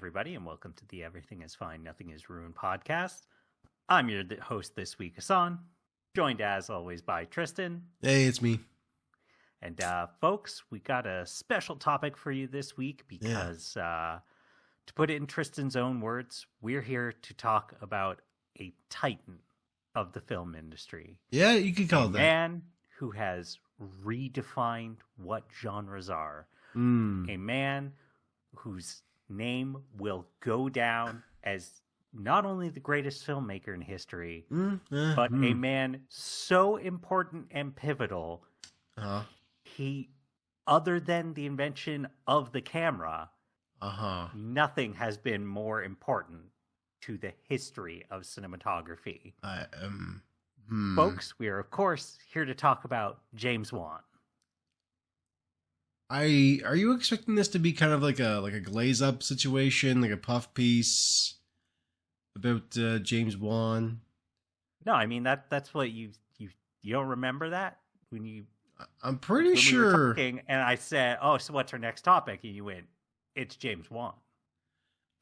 everybody, and welcome to the Everything is Fine, Nothing is Ruined podcast. I'm your host this week, Hassan, joined as always by Tristan. Hey, it's me. And folks, we got a special topic for you this week because, to put it in Tristan's own words, we're here to talk about a titan of the film industry. Yeah, you could call it that. A man who has redefined what genres are. A man whose name will go down as not only the greatest filmmaker in history, but a man so important and pivotal. He, other than the invention of the camera, nothing has been more important to the history of cinematography. Folks, we are, of course, here to talk about James Wan. Are you expecting this to be kind of like a glaze up situation, like a puff piece about James Wan? No, I mean that's what you don't remember that when you. I'm pretty when sure. We were talking, and I said, "Oh, so what's our next topic?" And you went, "It's James Wan."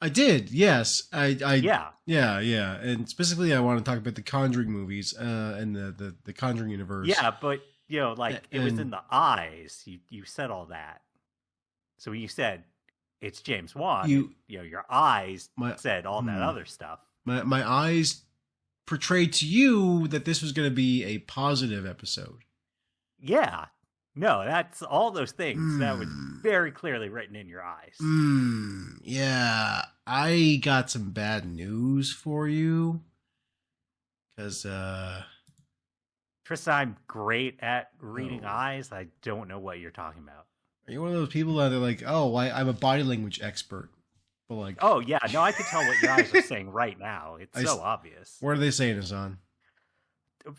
I did, yes. Yeah. And specifically, I want to talk about the Conjuring movies and the Conjuring universe. Yeah, but it was in the eyes. You said all that. So when you said it's James Wan, your eyes said all that other stuff. My eyes portrayed to you that this was going to be a positive episode. Yeah. No, that's all those things. That was very clearly written in your eyes. Yeah. I got some bad news for you. Because, Tristan, I'm great at reading eyes. I don't know what you're talking about. Are you one of those people that are like, oh, I'm a body language expert? But like, oh, yeah. No, I can tell what your eyes are saying right now. It's so obvious. What are they saying, Hassan?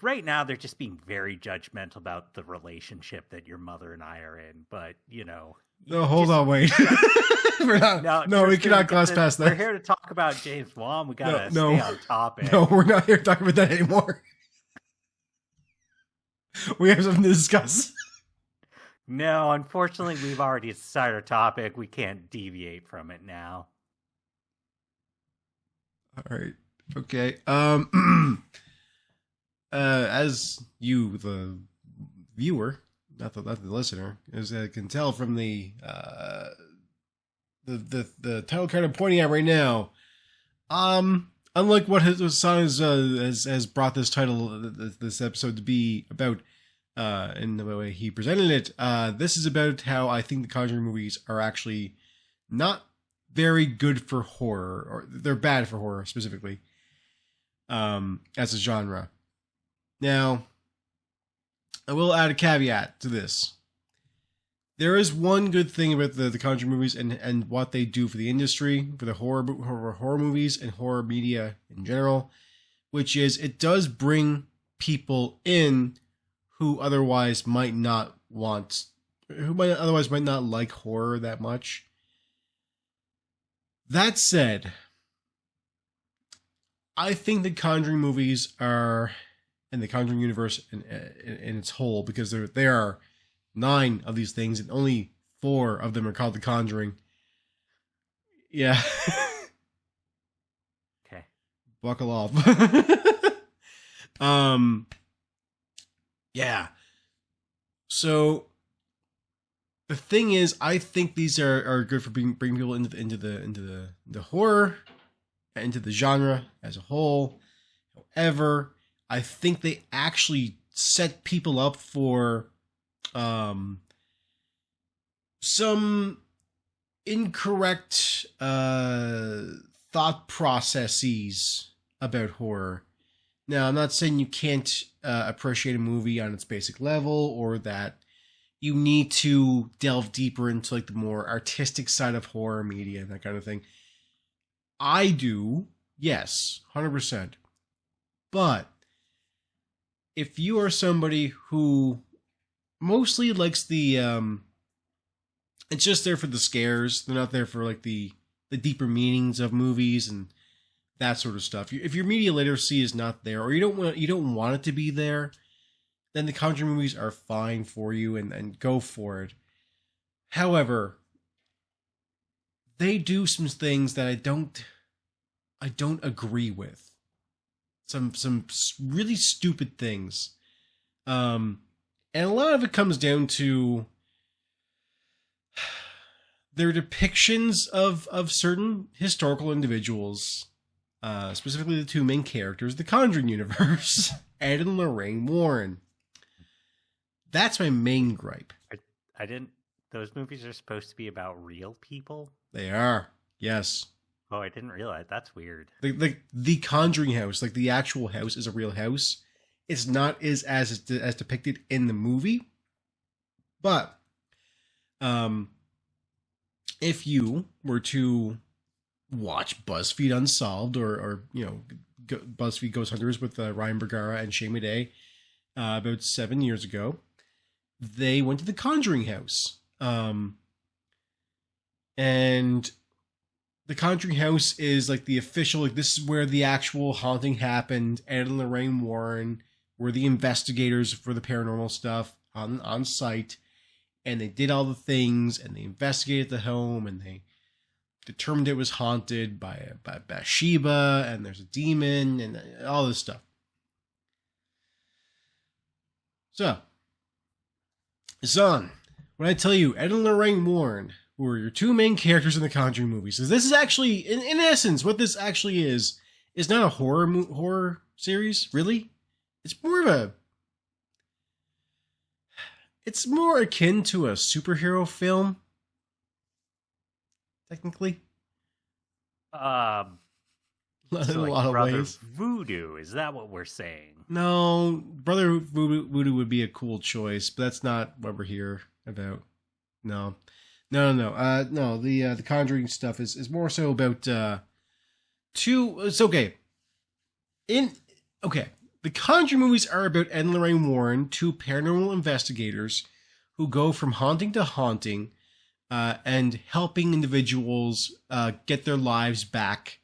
Right now, they're just being very judgmental about the relationship that your mother and I are in. But, No, hold on, wait. We cannot gloss past that. We're here to talk about James Wan. We got to stay on topic. No, we're not here to talk about that anymore. We have something to discuss. No, unfortunately, we've already decided our topic. We can't deviate from it now. All right. Okay. As you, the viewer, not the listener, as I can tell from the title card I'm pointing at right now, unlike what Hassan has brought this title, this episode to be about, in the way he presented it, this is about how I think the Conjuring movies are actually not very good for horror, or they're bad for horror specifically, as a genre. Now, I will add a caveat to this. There is one good thing about the Conjuring movies and what they do for the industry, for the horror movies and horror media in general, which is it does bring people in who otherwise might not like horror that much. That said, I think the Conjuring movies are, and the Conjuring universe in its whole, because there are 9 of these things and only 4 of them are called the Conjuring. Yeah. Okay. Buckle off. Yeah. So the thing is, I think these are good for bringing people into the horror, into the genre as a whole. However, I think they actually set people up for some incorrect thought processes about horror. Now, I'm not saying you can't appreciate a movie on its basic level, or that you need to delve deeper into like the more artistic side of horror media and that kind of thing. I do, yes, 100%. But if you are somebody who mostly likes the it's just there for the scares, they're not there for like the deeper meanings of movies and that sort of stuff. If your media literacy is not there, or you don't want it to be there, then the Conjuring movies are fine for you and go for it. However, they do some things that I don't agree with. Some really stupid things. And a lot of it comes down to their depictions of certain historical individuals, specifically the two main characters, the Conjuring universe, Ed and Lorraine Warren. That's my main gripe. I didn't. Those movies are supposed to be about real people? They are, yes. Oh, I didn't realize. That's weird. The Conjuring house, like the actual house, is a real house. It's not as depicted in the movie, but if you were to watch BuzzFeed Unsolved or BuzzFeed Ghost Hunters with Ryan Bergara and Shay Madej about 7 years ago, they went to the Conjuring house, and the Conjuring house is like the official, like this is where the actual haunting happened. Ed and Lorraine Warren were the investigators for the paranormal stuff on site, and they did all the things, and they investigated the home, and they determined it was haunted by Bathsheba, and there's a demon, and all this stuff. So, Hassan, when I tell you Ed and Lorraine Warren, who are your two main characters in the Conjuring movies, this is actually, in essence, what this actually is not a horror series, really. It's more akin to a superhero film, technically. So in a like lot of Brother ways. Voodoo, is that what we're saying? No, Brother Voodoo would be a cool choice, but that's not what we're here about. No. The Conjuring stuff is more so about It's okay. The Conjuring movies are about Ed and Lorraine Warren, two paranormal investigators who go from haunting to haunting, and helping individuals get their lives back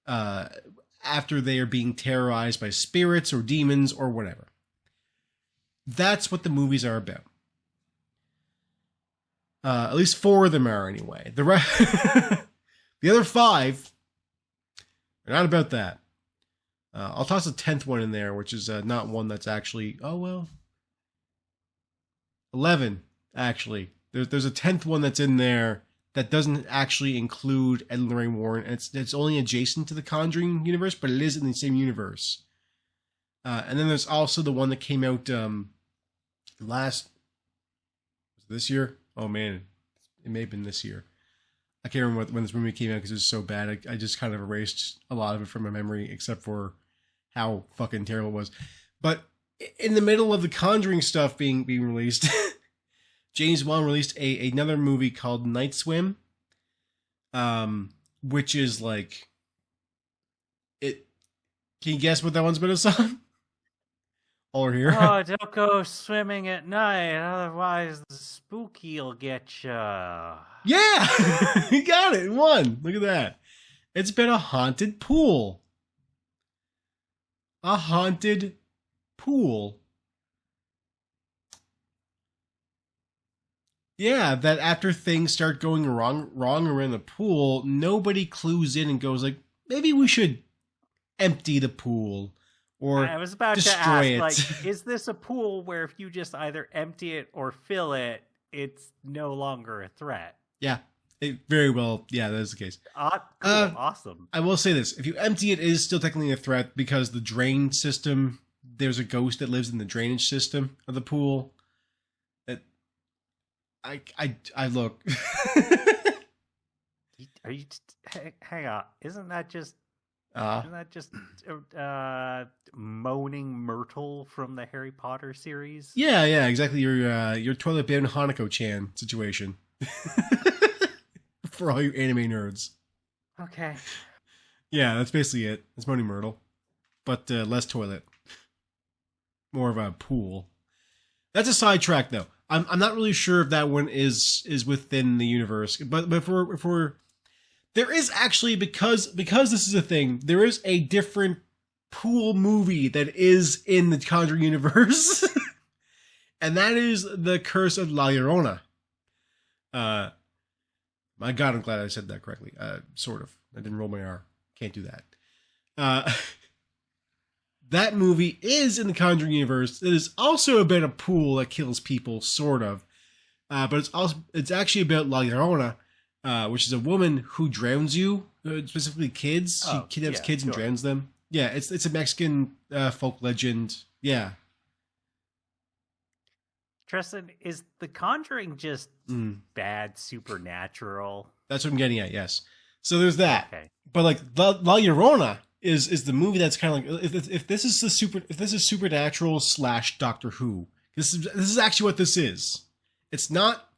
after they are being terrorized by spirits or demons or whatever. That's what the movies are about. At least 4 of them are anyway. The other 5 are not about that. I'll toss a 10th one in there, which is not one that's actually... 11, actually. There's a 10th one that's in there that doesn't actually include Ed and Lorraine Warren. And it's only adjacent to the Conjuring universe, but it is in the same universe. And then there's also the one that came out this year? Oh man, it may have been this year. I can't remember when this movie came out because it was so bad. I just kind of erased a lot of it from my memory, except for how fucking terrible it was. But in the middle of the Conjuring stuff being released, James Wan released another movie called Night Swim, which is like it. Can you guess what that one's about, son? All here. Oh, don't go swimming at night, otherwise the spooky'll get you. Yeah, you got it. One. Look at that. It's been a haunted pool. A haunted pool. Yeah, that after things start going wrong around the pool, nobody clues in and goes like, maybe we should empty the pool or I was about to ask, like, is this a pool where if you just either empty it or fill it, it's no longer a threat? Yeah, very well. Yeah, that is the case. Cool, awesome. I will say this. If you empty it, it is still technically a threat because the drain system, there's a ghost that lives in the drainage system of the pool. I look. Are you? Hang on. Isn't that just Moaning Myrtle from the Harry Potter series? Yeah, exactly. Your Toilet Bound Hanako-chan situation. For all you anime nerds. Okay. Yeah, that's basically it. It's Moaning Myrtle, but less toilet. More of a pool. That's a sidetrack, though. I'm not really sure if that one is within the universe, but if we're there is actually, because this is a thing, there is a different pool movie that is in the Conjuring universe, and that is The Curse of La Llorona. My My God, I'm glad I said that correctly. Sort of. I didn't roll my R. Can't do that. That movie is in the Conjuring universe. It is also about a pool that kills people, sort of. But it's actually about La Llorona, which is a woman who drowns you, specifically kids. She kidnaps kids and drowns them. Yeah, it's a Mexican folk legend. Yeah. Tristan, is The Conjuring just bad supernatural? That's what I'm getting at, yes. So there's that. Okay. But like La Llorona is the movie that's kind of like if this is supernatural / Doctor Who. This is actually what this is. It's not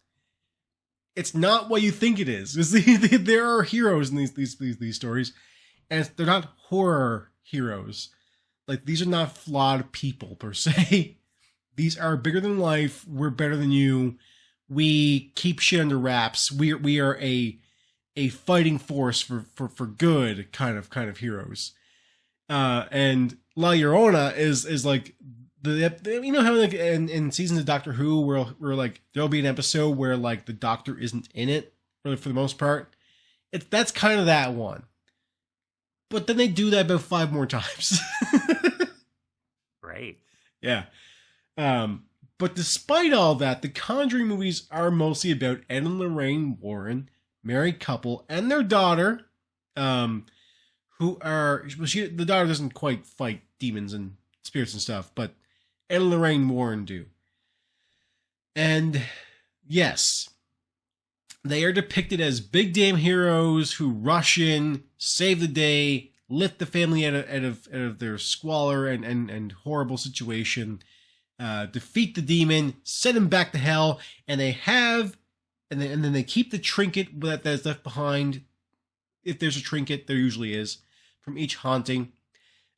what you think it is. There are heroes in these stories, and they're not horror heroes. Like, these are not flawed people per se. These are bigger than life. We're better than you. We keep shit under wraps. We are a fighting force for good kind of heroes. And La Llorona is like you know how like in seasons of Doctor Who where like there'll be an episode where like the Doctor isn't in it for the most part. That's kind of that one. But then they do that about 5 more times. Right. Yeah. But despite all that, the Conjuring movies are mostly about Ed and Lorraine Warren, married couple, and their daughter, who are the daughter doesn't quite fight demons and spirits and stuff, but Ed and Lorraine Warren do. And yes, they are depicted as big damn heroes who rush in, save the day, lift the family out of their squalor and horrible situation, defeat the demon, send him back to hell, and then they keep the trinket that's left behind. If there's a trinket, there usually is, from each haunting.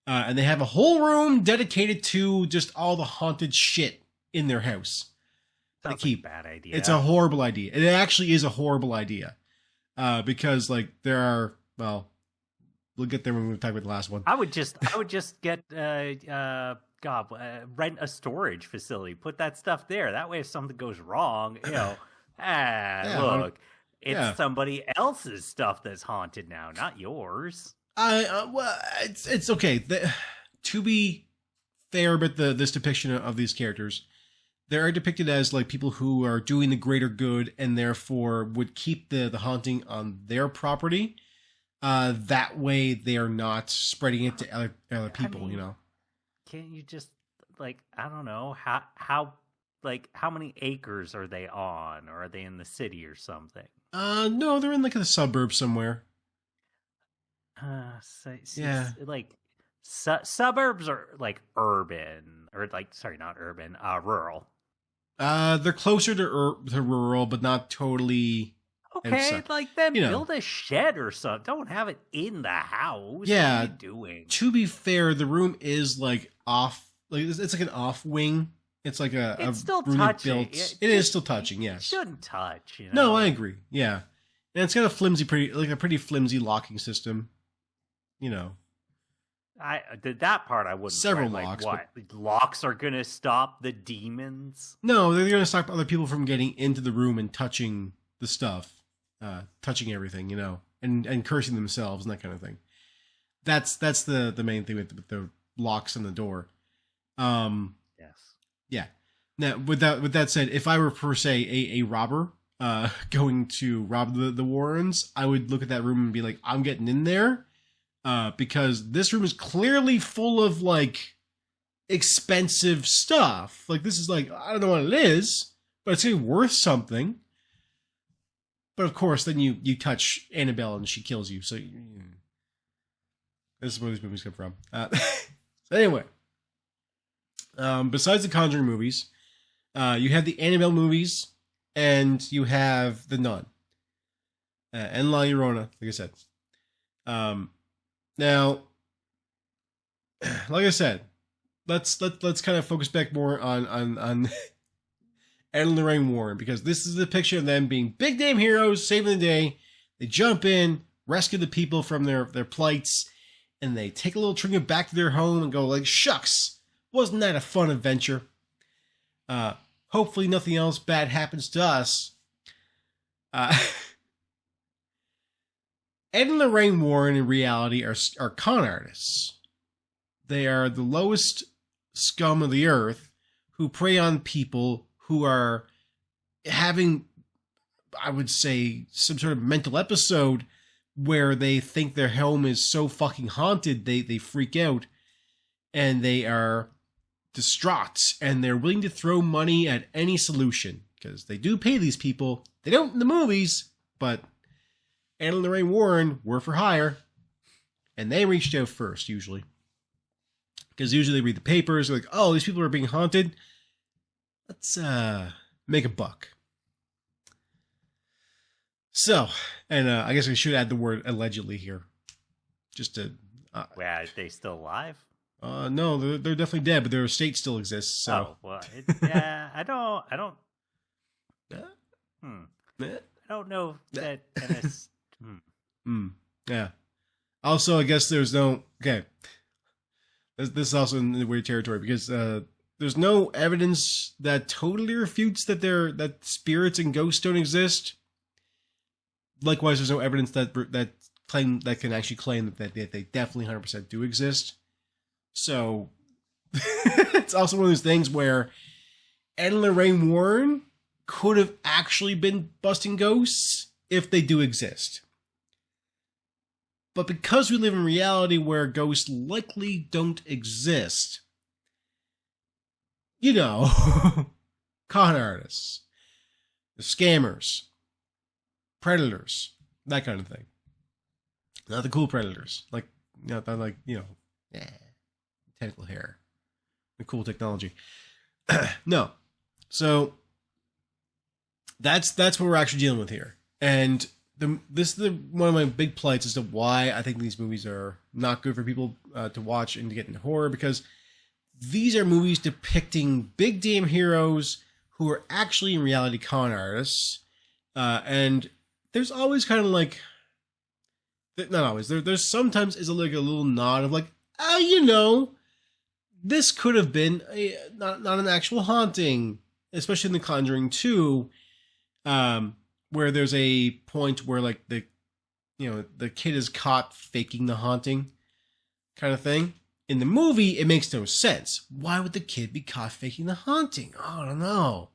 And they have a whole room dedicated to just all the haunted shit in their house. Sounds like a bad idea. It's a horrible idea. It actually is a horrible idea. Because like there are, well, we'll get there when we talk about the last one. I would just get rent a storage facility, put that stuff there. That way, if something goes wrong, look, it's somebody else's stuff that's haunted now, not yours. Well, it's okay. To be fair about this depiction of these characters, they are depicted as like people who are doing the greater good and therefore would keep the haunting on their property. That way they are not spreading it to other people. I mean, you know. Can't you just like, I don't know, how many acres are they on, or are they in the city or something? No, they're in like the suburbs somewhere. Like suburbs are like urban, or like, sorry, not urban, rural. They're closer to rural, but not totally. Okay, like then build a shed or something. Don't have it in the house. Yeah, what are you doing? To be fair, the room is like off. Like it's like an off wing. It's like it's still touching. It is still touching. Yes, shouldn't touch. You know? No, I agree. Yeah, and it's got a pretty flimsy locking system. You know, I did that part. I wouldn't. Several like, locks. What locks are going to stop the demons? No, they're going to stop other people from getting into the room and touching the stuff, touching everything. You know, and cursing themselves and that kind of thing. That's the main thing with the locks on the door. Yes. Yeah. Now, with that said, if I were per se a robber, going to rob the Warrens, I would look at that room and be like, I'm getting in there. Because this room is clearly full of like expensive stuff. Like this is like, I don't know what it is, but it's gonna be worth something. But of course, then you touch Annabelle and she kills you. So this is where these movies come from. So anyway, besides the Conjuring movies, you have the Annabelle movies, and you have The Nun, and La Llorona, like I said. Now, like I said, let's kind of focus back more on Ed and Lorraine Warren, because this is a picture of them being big damn heroes, saving the day. They jump in, rescue the people from their plights, and they take a little trinket back to their home and go like, shucks, wasn't that a fun adventure? Hopefully nothing else bad happens to us. Ed and Lorraine Warren in reality are con artists. They are the lowest scum of the earth who prey on people who are having, I would say, some sort of mental episode where they think their home is so fucking haunted they freak out and they are distraught and they're willing to throw money at any solution because they do pay these people. They don't in the movies, but Ed and Lorraine Warren were for hire, and they reached out first usually because usually they read the papers, like, oh, these people are being haunted. Let's make a buck. So, and I guess I should add the word allegedly here, just to. Well, are they still alive? No, they're definitely dead, but their estate still exists. So. Oh well, yeah, I don't. I don't know that. Yeah. Also, I guess there's no. Okay. This is also in the weird territory because there's no evidence that totally refutes that spirits and ghosts don't exist. Likewise, there's no evidence that can actually claim that they definitely 100% do exist. So it's also one of those things where Ed and Lorraine Warren could have actually been busting ghosts if they do exist. But because we live in reality where ghosts likely don't exist, you know, con artists, scammers, predators, that kind of thing. Not the cool predators, tentacle hair, the cool technology. No, so that's what we're actually dealing with here, and this is one of my big plights as to why I think these movies are not good for people to watch and to get into horror, because these are movies depicting big damn heroes who are actually in reality con artists, and there's always kind of like, not always, there's sometimes is like a little nod of like, oh, you know, this could have been not an actual haunting, especially in The Conjuring 2, where there's a point where like the kid is caught faking the haunting kind of thing. In the movie, it makes no sense. Why would the kid be caught faking the haunting? Oh, I don't know.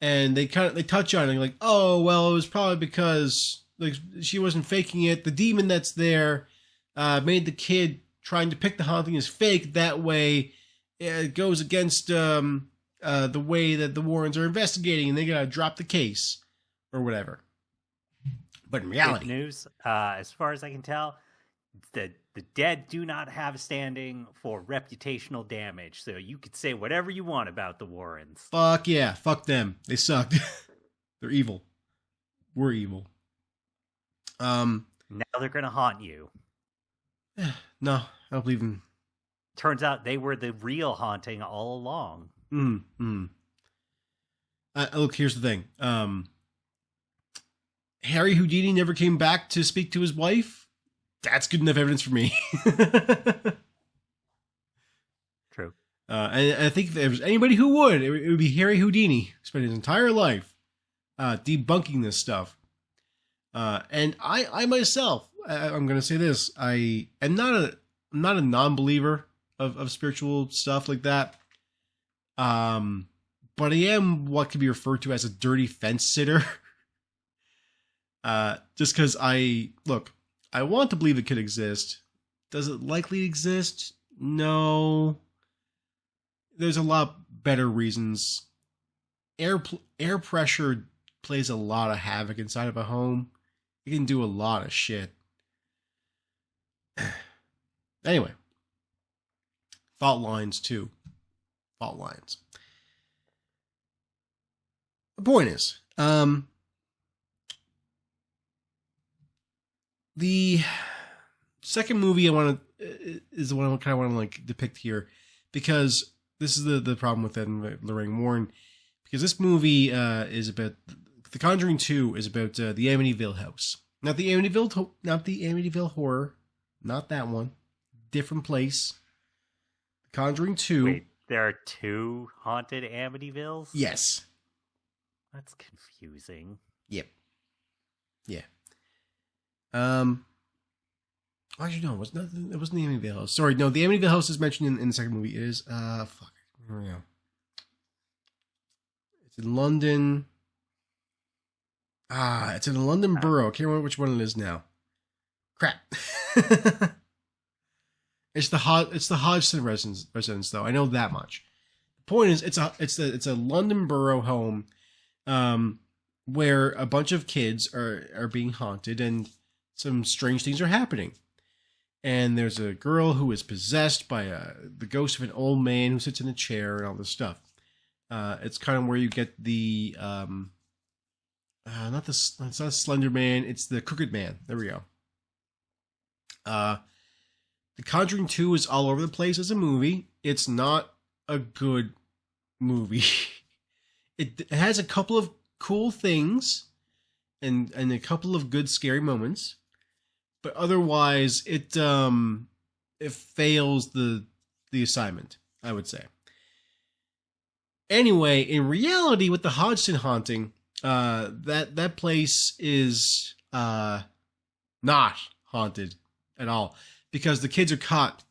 And they touch on it like, oh, well, it was probably because like she wasn't faking it. The demon that's there made the kid trying to pick the haunting as fake. That way, it goes against the way that the Warrens are investigating, and they gotta drop the case or whatever. But in reality, good news, as far as I can tell, the dead do not have standing for reputational damage. So you could say whatever you want about the Warrens. Fuck yeah, fuck them. They sucked. They're evil. We're evil. Now they're gonna haunt you. No, I don't believe in. Turns out they were the real haunting all along. Look, here's the thing. Harry Houdini never came back to speak to his wife. That's good enough evidence for me. True. And I think if there was anybody who would, it would be Harry Houdini. Spent his entire life debunking this stuff. And I myself, I'm going to say this: I am not a non-believer of spiritual stuff like that. But I am what could be referred to as a dirty fence sitter. Just because I want to believe it could exist. Does it likely exist? No. There's a lot better reasons. Air pressure plays a lot of havoc inside of a home. It can do a lot of shit. Anyway. Fault lines too. Fault lines. The point is, the second movie I want to is the one I kind of want to like depict here, because this is the problem with Ed and Lorraine Warren, because this movie is about The Conjuring 2 is about the Amityville house, not the Amityville horror, not that one, different place. The Conjuring 2. Wait, there are two haunted Amityvilles? Yes. That's confusing. Yep. Yeah. Actually, no, it wasn't the Amityville House. Sorry, no, the Amityville House is mentioned in the second movie. It is, fuck. Here we go. It's in London. It's in the London borough. I can't remember which one it is now. Crap. It's the Hodgson residence, though. I know that much. The point is, it's a London borough home, where a bunch of kids are being haunted and some strange things are happening. And there's a girl who is possessed by the ghost of an old man who sits in a chair and all this stuff. It's kind of where you get the it's not Slender Man, it's the Crooked Man. There we go. The Conjuring 2 is all over the place as a movie. It's not a good movie. It has a couple of cool things and a couple of good scary moments. But otherwise, it fails the assignment, I would say. Anyway, in reality, with the Hodgson haunting, that place is not haunted at all, because the kids are caught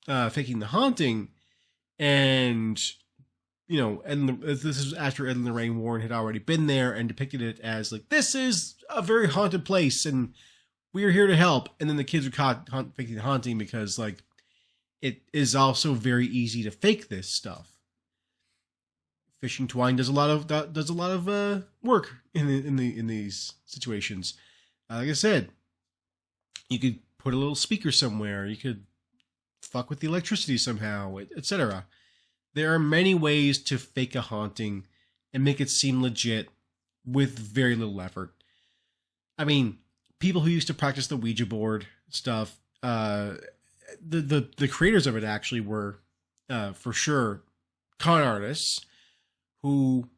faking the haunting, and this is after Ed and Lorraine Warren had already been there and depicted it as like, this is a very haunted place and we are here to help. And then the kids are caught faking the haunting because, like, it is also very easy to fake this stuff. Fishing Twine does a lot of work in these situations. Like I said, you could put a little speaker somewhere. You could fuck with the electricity somehow, etc. There are many ways to fake a haunting and make it seem legit with very little effort. I mean, people who used to practice the Ouija board stuff, the creators of it actually were, for sure, con artists who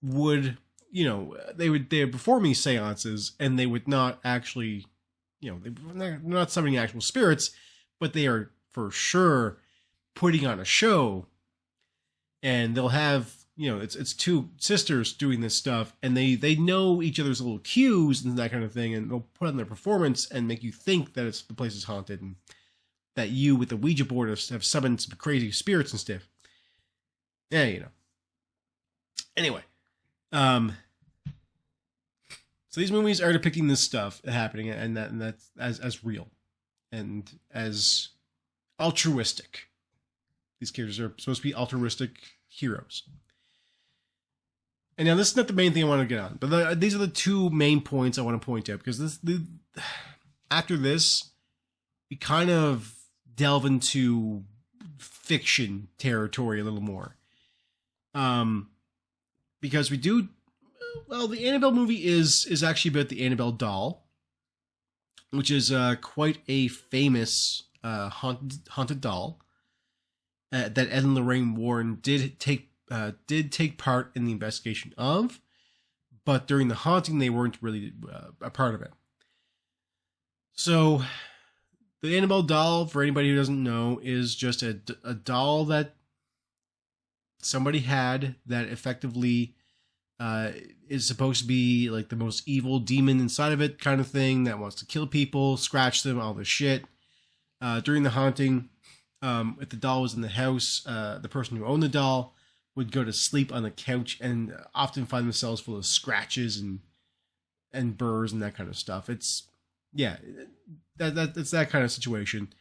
would, they would perform these seances, and they would not actually, they're not summoning actual spirits, but they are for sure putting on a show. And they'll have, it's two sisters doing this stuff, and they know each other's little cues and that kind of thing, and they'll put on their performance and make you think that the place is haunted, and that you with the Ouija board have summoned some crazy spirits and stuff. Yeah, Anyway, so these movies are depicting this stuff happening, and that's as real and as altruistic. These characters are supposed to be altruistic heroes. And now this is not the main thing I want to get on, but these are the two main points I want to point out, because after this, we kind of delve into fiction territory a little more. Because we do, well, the Annabelle movie is actually about the Annabelle doll, which is quite a famous haunted doll that Ed and Lorraine Warren did take part in the investigation of, but during the haunting they weren't really a part of it. So the Annabelle doll, for anybody who doesn't know, is just a doll that somebody had that effectively is supposed to be like the most evil demon inside of it kind of thing, that wants to kill people, scratch them, all this shit. During the haunting, if the doll was in the house, the person who owned the doll would go to sleep on the couch and often find themselves full of scratches and burrs and that kind of stuff. It's it's that kind of situation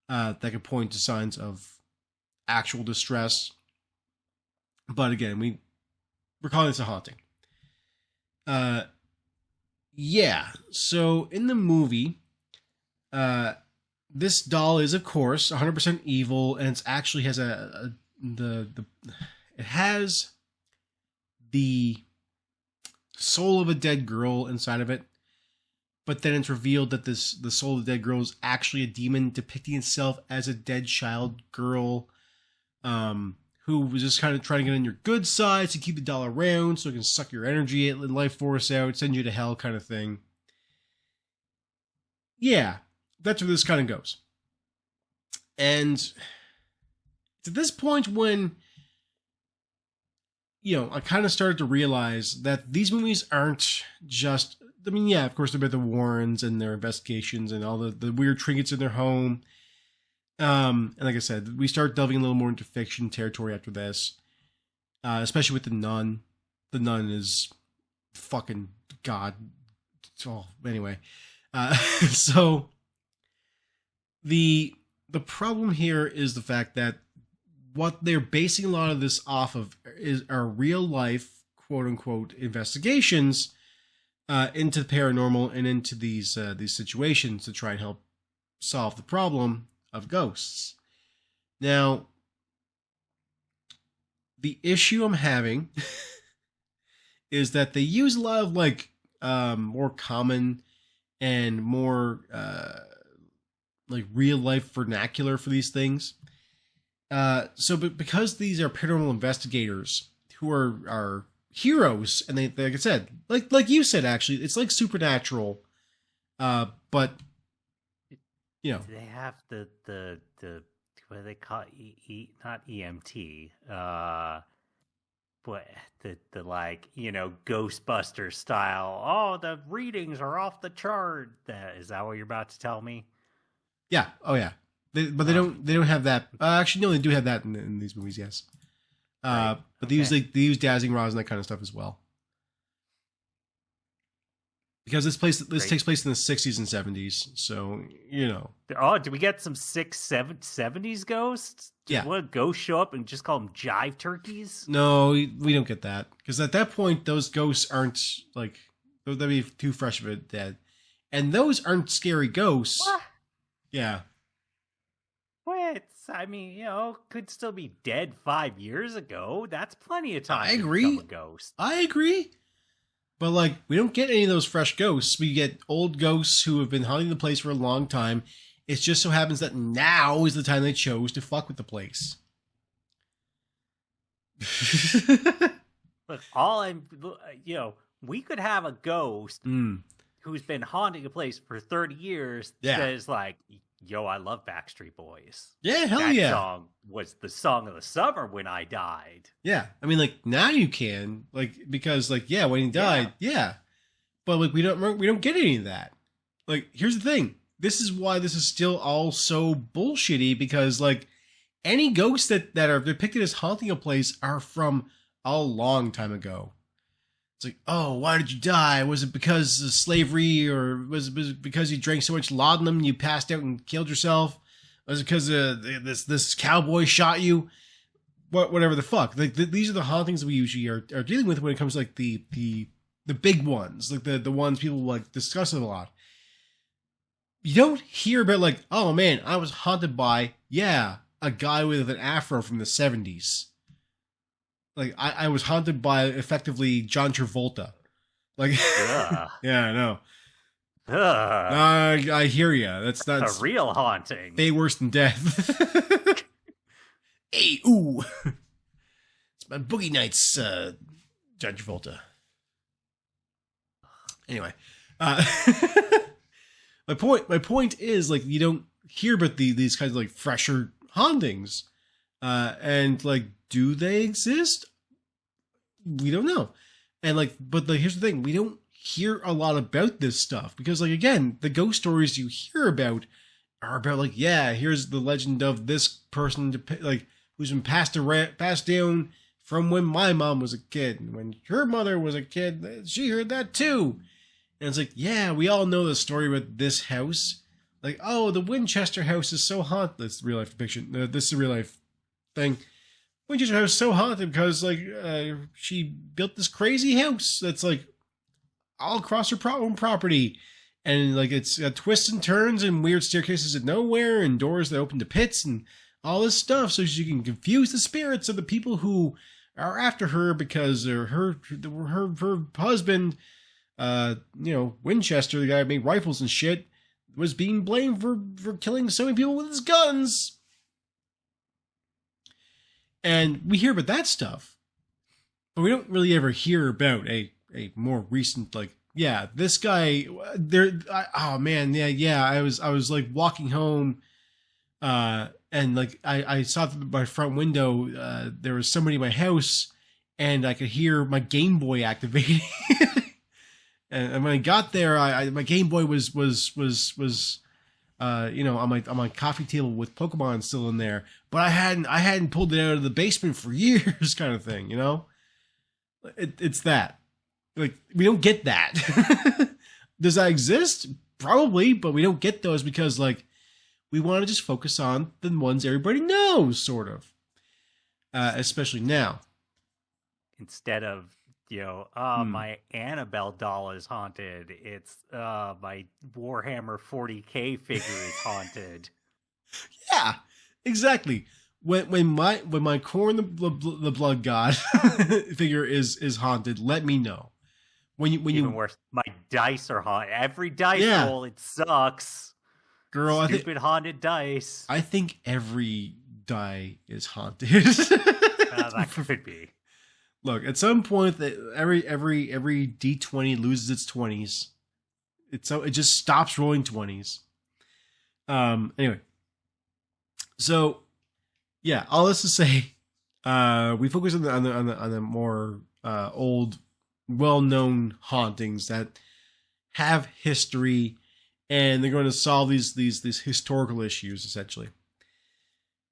that could point to signs of actual distress. But again, we're calling this a haunting. So in the movie, this doll is, of course, 100% evil, and it actually has it has the soul of a dead girl inside of it. But then it's revealed that the soul of the dead girl is actually a demon depicting itself as a dead child girl, who was just kind of trying to get on your good side to keep the doll around so it can suck your energy and life force out, send you to hell kind of thing. Yeah, that's where this kind of goes. And it's at this point when, I kind of started to realize that these movies aren't just I mean, yeah, of course, about the Warrens and their investigations and all the weird trinkets in their home. And like I said, we start delving a little more into fiction territory after this, especially with the nun. The nun is fucking god. Oh, anyway, so the problem here is the fact that what they're basing a lot of this off of are real life, quote unquote, investigations into the paranormal and into these situations to try and help solve the problem of ghosts. Now, the issue I'm having is that they use a lot of like more common and more like real life vernacular for these things. But because these are paranormal investigators who are heroes, and they like I said, like you said, actually, it's like Supernatural, but you know, they have the what do they call it? Not EMT, but the like, you know, Ghostbuster style. Oh, the readings are off the chart. Is that what you're about to tell me? Yeah. Oh yeah. They don't have that. Actually, no, they do have that in these movies. Yes. Right. But they use dowsing rods and that kind of stuff as well. Because this takes place in the 60s and 70s, so you know. Oh, do we get some 70s ghosts? Yeah. What ghosts show up and just call them jive turkeys? No, we don't get that, because at that point those ghosts aren't like, that'd be too fresh of a dead, and those aren't scary ghosts. What? Yeah. What? I mean, you know, could still be dead 5 years ago. That's plenty of time. I agree. To become a ghost. I agree. But, like, we don't get any of those fresh ghosts. We get old ghosts who have been haunting the place for a long time. It just so happens that now is the time they chose to fuck with the place. Look, we could have a ghost who's been haunting a place for 30 years that is like, yo, I love Backstreet Boys. Yeah, hell that yeah. That song was the song of the summer when I died. Yeah, I mean, like, now you can, like, because, like, yeah, when he died, yeah. But, like, we don't get any of that. Like, here's the thing. This is why this is still all so bullshitty, because, like, any ghosts that are depicted as haunting a place are from a long time ago. It's like, oh, why did you die? Was it because of slavery, or was it because you drank so much laudanum you passed out and killed yourself? Was it because this cowboy shot you? Whatever the fuck. Like these are the hauntings that we usually are dealing with when it comes to like the big ones, like the ones people like discuss it a lot. You don't hear about like, oh man, I was haunted by a guy with an afro from the 70s. Like, I was haunted by, effectively, John Travolta. Like, yeah, I know. I hear ya. That's a real haunting. Way worse than death. Hey, ooh. It's my boogie nights, John Travolta. Anyway. My point is, like, you don't hear about these kinds of, like, fresher hauntings. And, like, do they exist? We don't know. And like, but like, here's the thing: we don't hear a lot about this stuff because, like, again, the ghost stories you hear about are about like, yeah, here's the legend of this person, like, who's been passed down from when my mom was a kid, and when her mother was a kid, she heard that too. And it's like, yeah, we all know the story about this house. Like, oh, the Winchester house is so haunted. That's real life depiction. This is a real life thing. Winchester house is so haunted because, like, she built this crazy house that's, like, all across her own property. And, like, it's got twists and turns and weird staircases at nowhere and doors that open to pits and all this stuff so she can confuse the spirits of the people who are after her because her husband, Winchester, the guy who made rifles and shit, was being blamed for killing so many people with his guns. And we hear about that stuff, but we don't really ever hear about a more recent, like, yeah, this guy there. I was like walking home, and like I saw through my front window, there was somebody in my house, and I could hear my Game Boy activating. And when I got there, my Game Boy was on my coffee table with Pokemon still in there, but I hadn't pulled it out of the basement for years, kind of thing. It's that. Like, we don't get that. Does that exist? Probably, but we don't get those because, like, we want to just focus on the ones everybody knows, sort of. Especially now. Instead of, my Annabelle doll is haunted. It's my Warhammer 40K figure is haunted. Yeah, exactly. When my Corn the Blood God figure is haunted, let me know. Even worse, my dice are haunted. Every dice roll, it sucks. Girl, stupid haunted dice. I think every die is haunted. That could be. Look, at some point, every D20 loses its 20s. It just stops rolling 20s. Anyway, so yeah, all this to say, we focus on the more old, well-known hauntings that have history, and they're going to solve these historical issues essentially.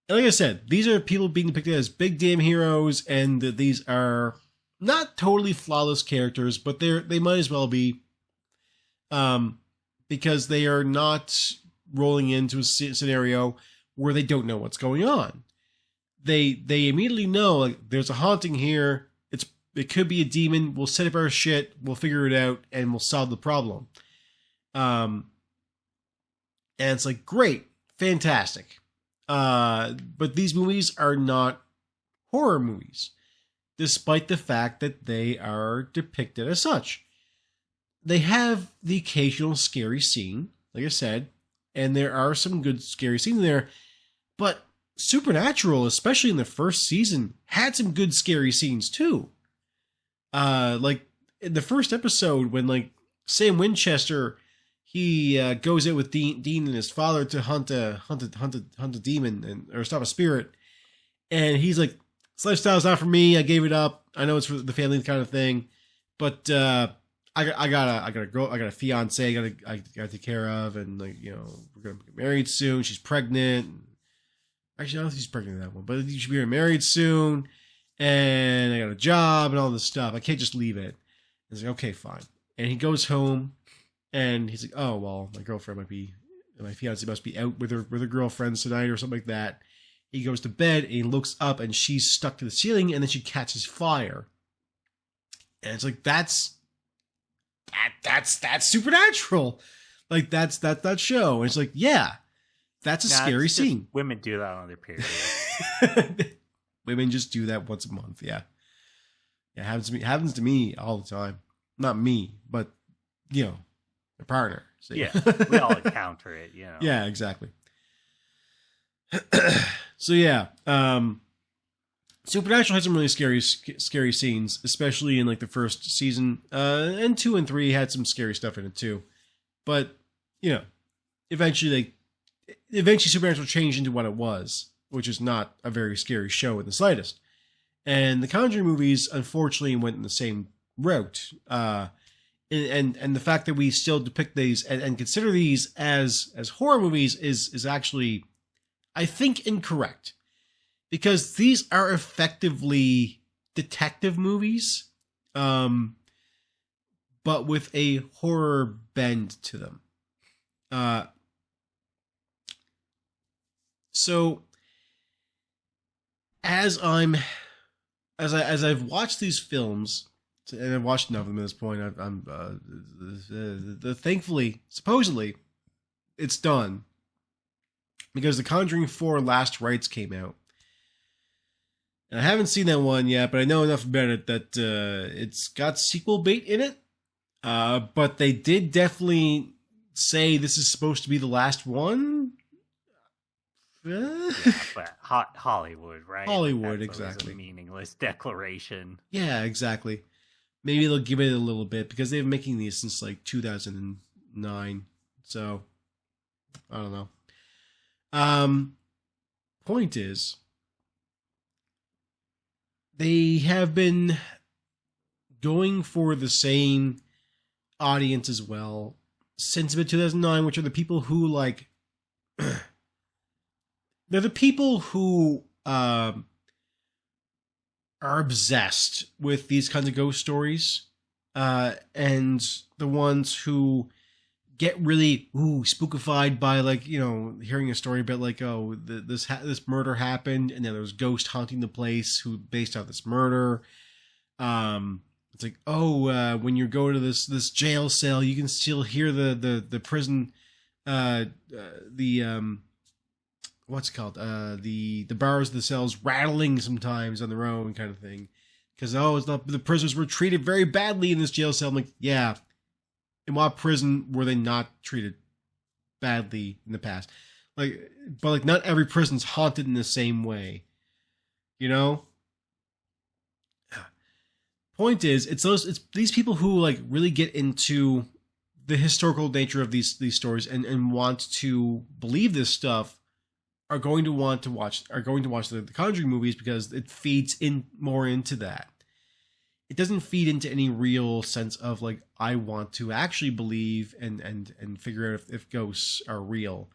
And like I said, these are people being depicted as big damn heroes, and these are not totally flawless characters, but they might as well be, because they are not rolling into a scenario where they don't know what's going on. They immediately know, like, there's a haunting here. It could be a demon. We'll set up our shit. We'll figure it out, and we'll solve the problem. And it's like, great, fantastic. But these movies are not horror movies, despite the fact that they are depicted as such. They have the occasional scary scene, like I said, and there are some good scary scenes there, but Supernatural, especially in the first season, had some good scary scenes too. Like in the first episode when, like, Sam Winchester, he goes out with Dean and his father to hunt a demon or stop a spirit, and he's like, "This lifestyle's not for me. I gave it up. I know it's for the family kind of thing, but I got a fiance. I got to take care of, and, like, we're gonna get married soon. She's pregnant. Actually, I don't think she's pregnant in that one, but you should be married soon, and I got a job and all this stuff. I can't just leave it." He's like, "Okay, fine." And he goes home. And he's like, "Oh, well, my fiance must be out with her girlfriends tonight or something like that." He goes to bed and he looks up and she's stuck to the ceiling, and then she catches fire. And it's like, that's Supernatural. Like, that's that show. And it's like, yeah, that's a scary scene. Women do that on their period. Women just do that once a month. Yeah. It happens to me all the time. Not me, but, a partner. So. Yeah, we all encounter it, Yeah, exactly. So yeah, Supernatural had some really scary scenes, especially in, like, the first season. And 2 and 3 had some scary stuff in it too. But eventually Supernatural changed into what it was, which is not a very scary show in the slightest. And the Conjuring movies, unfortunately, went in the same route. And the fact that we still depict these and consider these as horror movies is actually, I think, incorrect. Because these are effectively detective movies, but with a horror bend to them. So as I've watched these films, and I've watched enough of them at this point, thankfully, supposedly, it's done. Because The Conjuring 4 Last Rites came out. And I haven't seen that one yet, but I know enough about it that it's got sequel bait in it. But they did definitely say this is supposed to be the last one. Yeah, but Hollywood, right? Hollywood, That's exactly. A meaningless declaration. Yeah, exactly. Maybe they'll give it a little bit because they've been making these since, like, 2009. So, I don't know. Point is, they have been going for the same audience as well. Sentiment 2009, which are the people who like, they're the people who are obsessed with these kinds of ghost stories, and the ones who get really spookified by, like, you know, hearing a story about like, oh, this murder happened and then there was ghost haunting the place who based out this murder. It's like, oh, when you go to this jail cell, you can still hear the prison, what's it called, the bars of the cells rattling sometimes on their own, kind of thing, because the prisoners were treated very badly in this jail cell. I'm like, yeah. In what prison were they not treated badly in the past? Like, but like, not every prison's haunted in the same way, you know? Point is, it's these people who like really get into the historical nature of these stories and want to believe this stuff are going to watch the Conjuring movies, because it feeds in more into that. It doesn't feed into any real sense of like, I want to actually believe and figure out if ghosts are real.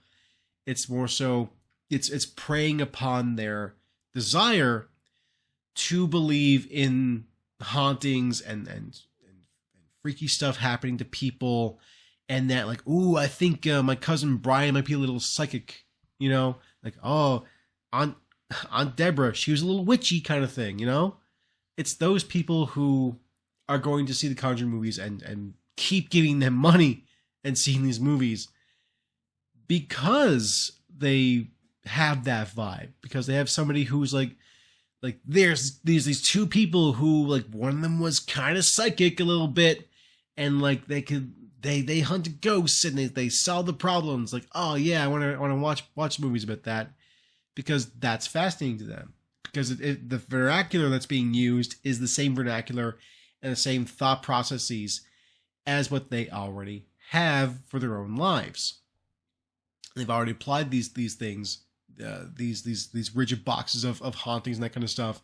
It's more so it's preying upon their desire to believe in hauntings and freaky stuff happening to people, and that like, ooh, I think my cousin Brian might be a little psychic, you know, like, oh, Aunt Deborah, she was a little witchy, kind of thing, you know. It's those people who are going to see the Conjuring movies and keep giving them money and seeing these movies because they have that vibe, because they have somebody who's like there's these two people who, like, one of them was kind of psychic a little bit, and like they hunted ghosts and they solved the problems. Like, oh yeah, I want to watch movies about that, because that's fascinating to them. Because the vernacular that's being used is the same vernacular and the same thought processes as what they already have for their own lives. They've already applied these things, these rigid boxes of hauntings and that kind of stuff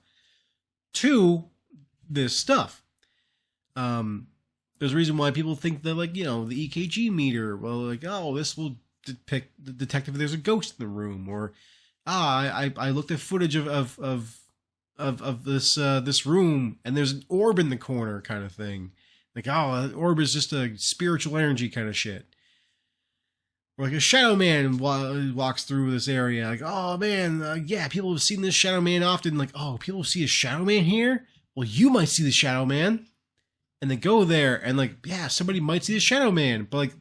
to this stuff. There's a reason why people think that, like, you know, the EKG meter, well, like, oh, this will detect if there's a ghost in the room, or I looked at footage of this room and there's an orb in the corner, kind of thing. Like, oh, the orb is just a spiritual energy kind of shit. Or like a shadow man walks through this area. Like, oh man, yeah, people have seen this shadow man often. Like, oh, people see a shadow man here? Well, you might see the shadow man. And they go there and like, yeah, somebody might see the shadow man, but like,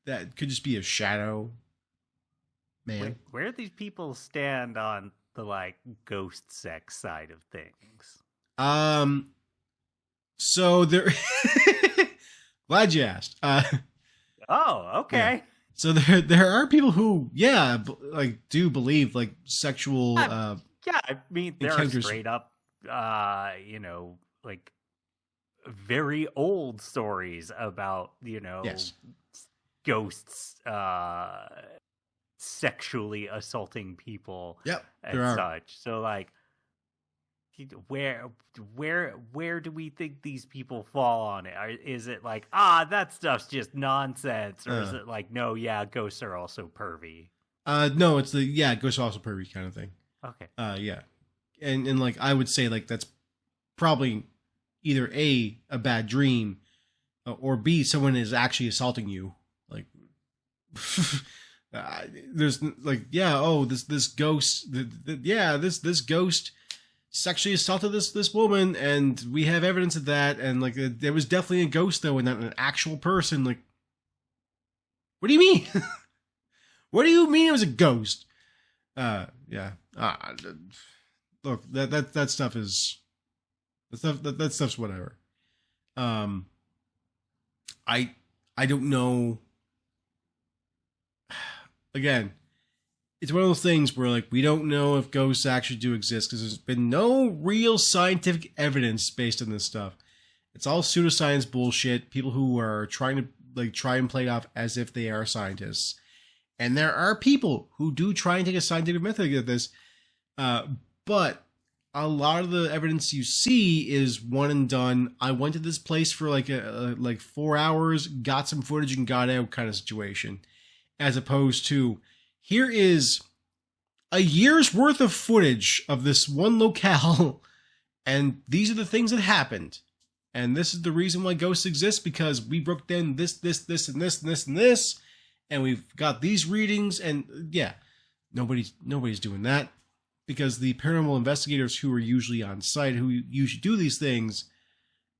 that could just be a shadow man. Where do these people stand on the like ghost sex side of things? So there, glad you asked. Oh, okay. Yeah. So there are people who, yeah, like do believe like sexual. Yeah, I mean, there encounters. are straight up, you know, like very old stories about, you know, yes, ghosts sexually assaulting people. Yep, and such. So like, where do we think these people fall on it? Is it like, that stuff's just nonsense, or is it like, no, yeah, ghosts are also pervy? No, it's ghosts are also pervy kind of thing. Okay. Yeah, and like, I would say like that's probably either a bad dream, or B, someone is actually assaulting you. Like, there's like, yeah, oh, this ghost, this ghost sexually assaulted this woman, and we have evidence of that, and like, there was definitely a ghost though, and not an actual person. Like, what do you mean? What do you mean it was a ghost? Yeah. Look, that stuff is that stuff's whatever. I don't know. Again, it's one of those things where like, we don't know if ghosts actually do exist, because there's been no real scientific evidence based on this stuff. It's all pseudoscience bullshit. People who are trying to like try and play it off as if they are scientists. And there are people who do try and take a scientific method at this. But a lot of the evidence you see is one and done. I went to this place for like 4 hours, got some footage and got out kind of situation, as opposed to here is a year's worth of footage of this one locale, and these are the things that happened, and this is the reason why ghosts exist, because we broke down this, and this, and this, and this, and we've got these readings, and yeah, nobody's doing that, because the paranormal investigators who are usually on site, who usually do these things,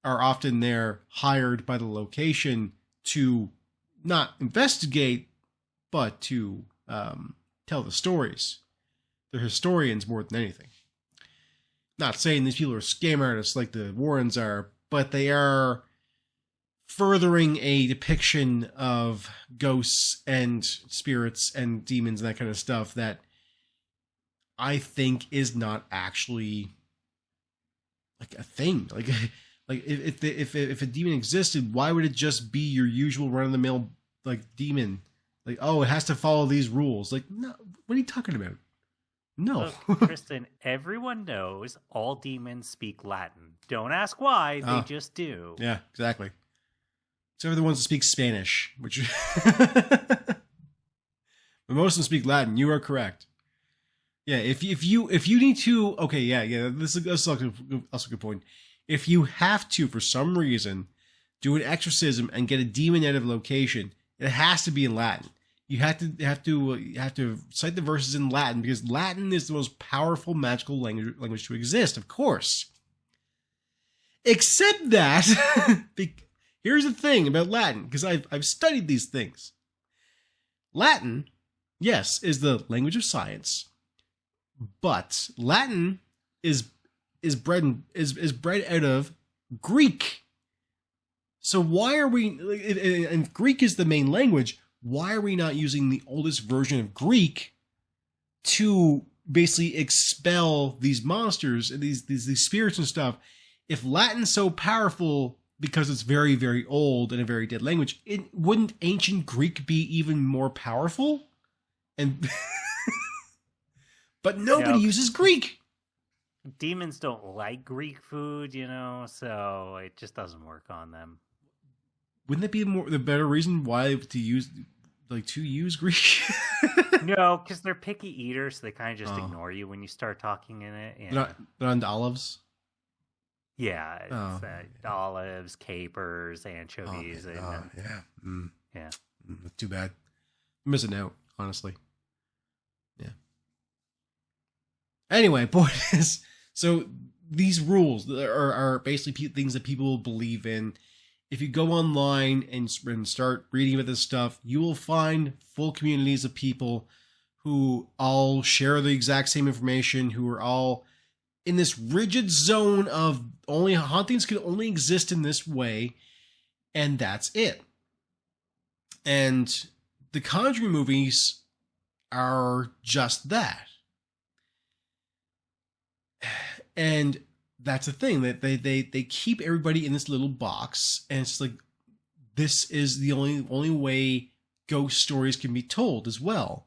are often there hired by the location to not investigate, but to tell the stories. They're historians more than anything. Not saying these people are scam artists like the Warrens are, but they are furthering a depiction of ghosts and spirits and demons and that kind of stuff that I think is not actually like a thing. Like if a demon existed, why would it just be your usual run of the mill like demon? Like, oh, it has to follow these rules. Like, no, what are you talking about? No. Look, Tristan, everyone knows all demons speak Latin. Don't ask why, they just do. Yeah, exactly. Except for the ones that speak Spanish, which but most of them speak Latin. You are correct. Yeah, if you need to, okay, yeah, this is also a good point. If you have to, for some reason, do an exorcism and get a demon out of location, it has to be in Latin. You have to cite the verses in Latin, because Latin is the most powerful magical language to exist, of course. Except that, here's the thing about Latin, because I've studied these things. Latin, yes, is the language of science, but Latin is bred out of Greek. So why are we? And Greek is the main language. Why are we not using the oldest version of Greek to basically expel these monsters and these spirits and stuff? If Latin's so powerful because it's very, very old and a very dead language, wouldn't ancient Greek be even more powerful? And but nobody uses Greek. Demons don't like Greek food, so it just doesn't work on them. Wouldn't that be the better reason why to use Greek? No, because they're picky eaters, so they kind of just ignore you when you start talking in it. Yeah. They're on olives? Yeah, it's olives, capers, anchovies. Yeah. Yeah. Too bad. I'm missing out, honestly. Yeah. Anyway, point is, so these rules are basically things that people believe in. If you go online and start reading about this stuff, you will find full communities of people who all share the exact same information, who are all in this rigid zone of hauntings can only exist in this way, and that's it. And the Conjuring movies are just that. And that's the thing, that they keep everybody in this little box, and it's like, this is the only way ghost stories can be told as well.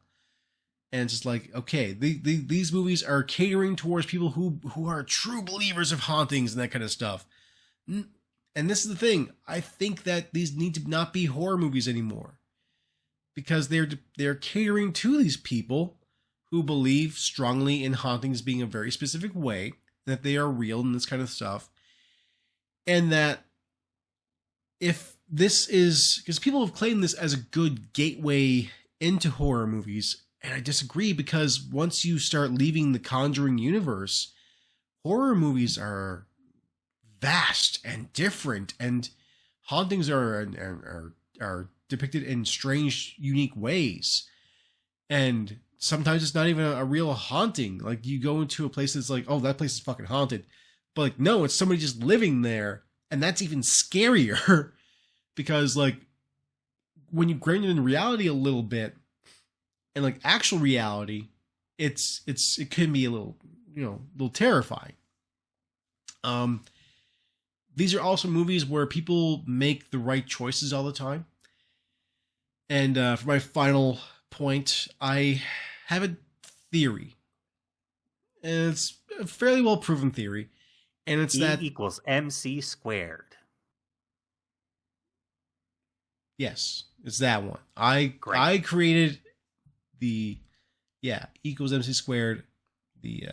And it's just like, okay, these movies are catering towards people who are true believers of hauntings and that kind of stuff. And this is the thing, I think that these need to not be horror movies anymore, because they're catering to these people who believe strongly in hauntings being a very specific way, that they are real and this kind of stuff. And that if this is, because people have claimed this as a good gateway into horror movies, and I disagree, because once you start leaving the Conjuring universe, horror movies are vast and different, and hauntings are depicted in strange, unique ways. And sometimes it's not even a real haunting. Like, you go into a place that's like, oh, that place is fucking haunted. But like, no, it's somebody just living there. And that's even scarier because, like, when you grind it in reality a little bit, and like actual reality, it can be a little, a little terrifying. These are also movies where people make the right choices all the time. And for my final point, I have a theory. And it's a fairly well proven theory, and it's E that equals MC squared. yes, it's that one. I created the equals MC squared, the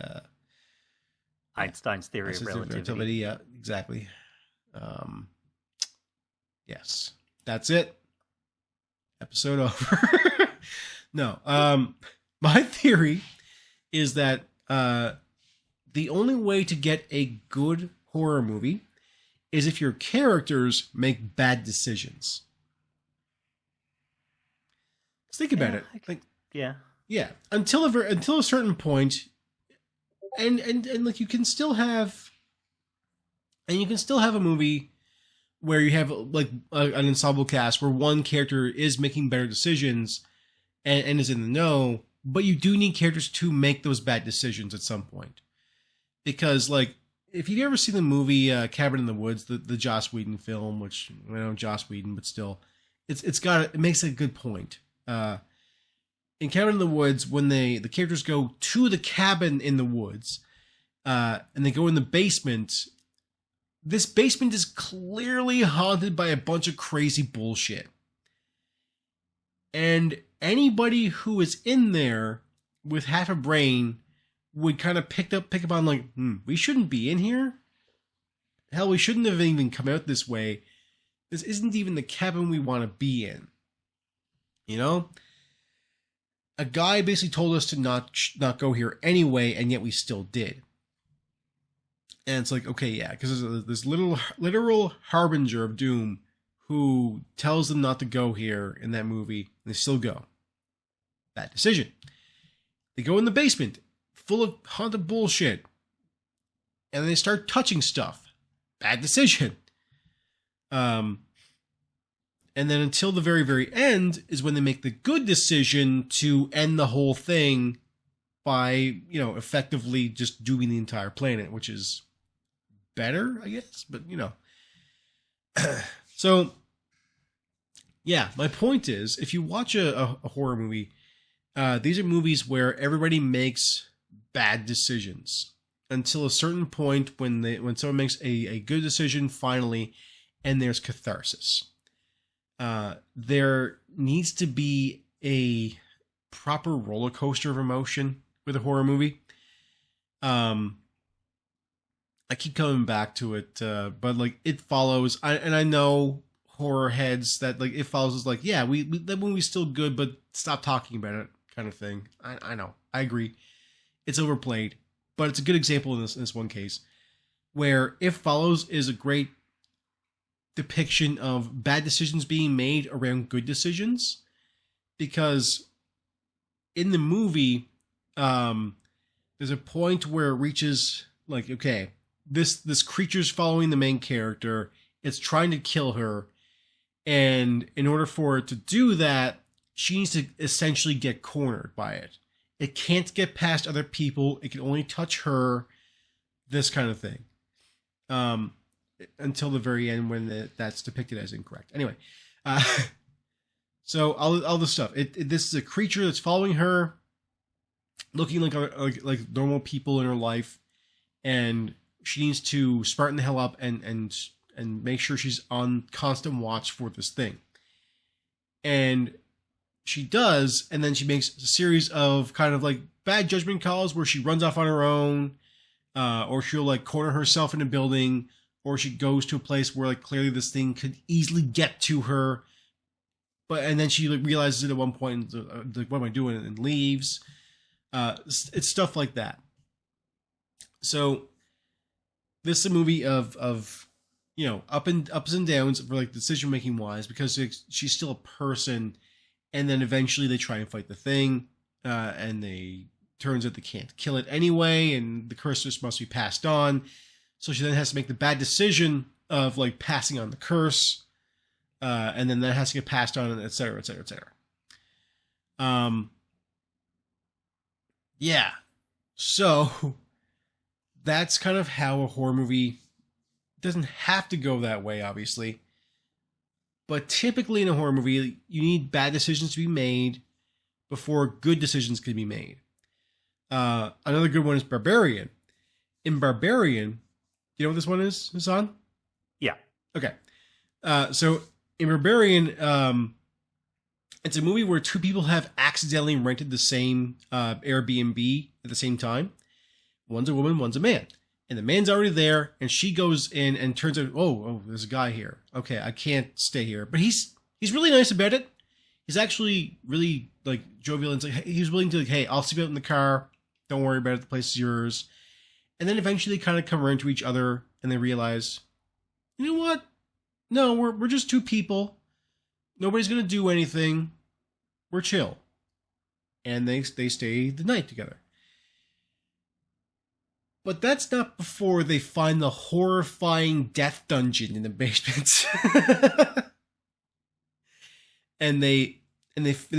Einstein's theory of relativity. Yeah, exactly. Yes, that's it. Episode over. No, my theory is that the only way to get a good horror movie is if your characters make bad decisions. Let's think about it. Like, yeah. Until a certain point, and like you can still have a movie where you have like an ensemble cast where one character is making better decisions and is in the know, but you do need characters to make those bad decisions at some point. Because, like, if you've ever seen the movie Cabin in the Woods, the Joss Whedon film, which, I know Joss Whedon, but still, it makes a good point. In Cabin in the Woods, when the characters go to the cabin in the woods, and they go in the basement, this basement is clearly haunted by a bunch of crazy bullshit. And anybody who is in there with half a brain would kind of pick up on like, we shouldn't be in here. Hell, we shouldn't have even come out this way. This isn't even the cabin we want to be in. You know? A guy basically told us to not go here anyway, and yet we still did. And it's like, okay, yeah, because there's this literal harbinger of doom who tells them not to go here in that movie, and they still go. Bad decision. They go in the basement, full of haunted bullshit, and they start touching stuff. Bad decision. And then until the very, very end is when they make the good decision to end the whole thing by, effectively just doing the entire planet, which is better, I guess. But, So, yeah, my point is, if you watch a horror movie, these are movies where everybody makes bad decisions until a certain point when someone makes a good decision finally, and there's catharsis. There needs to be a proper roller coaster of emotion with a horror movie. I keep coming back to it, but like It Follows, I know horror heads that like It Follows is like, yeah, that movie's still good, but stop talking about it, kind of thing. I know, I agree, it's overplayed, but it's a good example in this one case where It Follows is a great depiction of bad decisions being made around good decisions, because in the movie, there's a point where it reaches like, okay, this creature's following the main character, it's trying to kill her, and in order for it to do that, she needs to essentially get cornered by it. It can't get past other people, it can only touch her, this kind of thing. Until the very end when that's depicted as incorrect. Anyway, so all this stuff. This is a creature that's following her, looking like normal people in her life, and she needs to smarten the hell up and make sure she's on constant watch for this thing. And she does, and then she makes a series of kind of like bad judgment calls where she runs off on her own, or she'll like corner herself in a building, or she goes to a place where like clearly this thing could easily get to her, and then she like realizes it at one point, like, what am I doing, and leaves. It's stuff like that. So this is a movie of ups and downs for like decision making wise, because she's still a person, and then eventually they try and fight the thing, and turns out they can't kill it anyway, and the curse just must be passed on. So she then has to make the bad decision of like passing on the curse, and then that has to get passed on, et cetera, et cetera, et cetera. Yeah. So that's kind of how a horror movie doesn't have to go that way, obviously. But typically in a horror movie, you need bad decisions to be made before good decisions can be made. Another good one is Barbarian. in Barbarian, you know what this one is, Hassan? Yeah. Okay. So in Barbarian, it's a movie where two people have accidentally rented the same Airbnb at the same time. One's a woman, one's a man. And the man's already there, and she goes in and turns out, oh, there's a guy here. Okay, I can't stay here. But he's really nice about it. He's actually really like jovial and like, he's willing to like, hey, I'll sleep out in the car. Don't worry about it. The place is yours. And then eventually they kind of come around to each other and they realize, you know what? No, we're just two people. Nobody's gonna do anything. We're chill. And they stay the night together. But that's not before they find the horrifying death dungeon in the basement. and they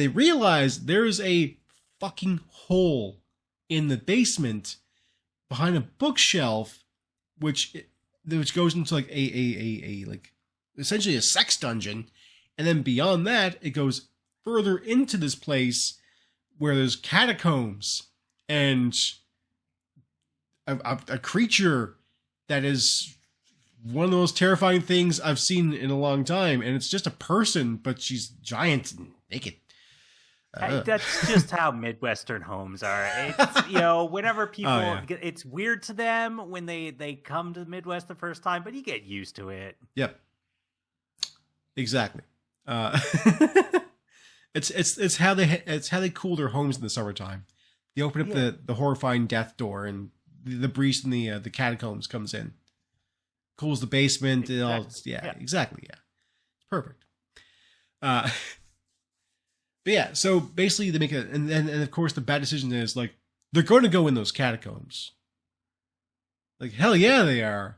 realize there's a fucking hole in the basement behind a bookshelf, which goes into like a like essentially a sex dungeon, and then beyond that it goes further into this place where there's catacombs and a creature that is one of the most terrifying things I've seen in a long time, and it's just a person, but she's giant and naked. That's just how Midwestern homes are. It's, whenever people, it's weird to them when they come to the Midwest the first time, but you get used to it. Yep. Exactly. It's how they cool their homes in the summertime. They open up the horrifying death door, and the breeze in the catacombs comes in, cools the basement. Exactly. Yeah, it's perfect. But yeah, so basically they make and of course the bad decision is like they're going to go in those catacombs. Like hell yeah, they are,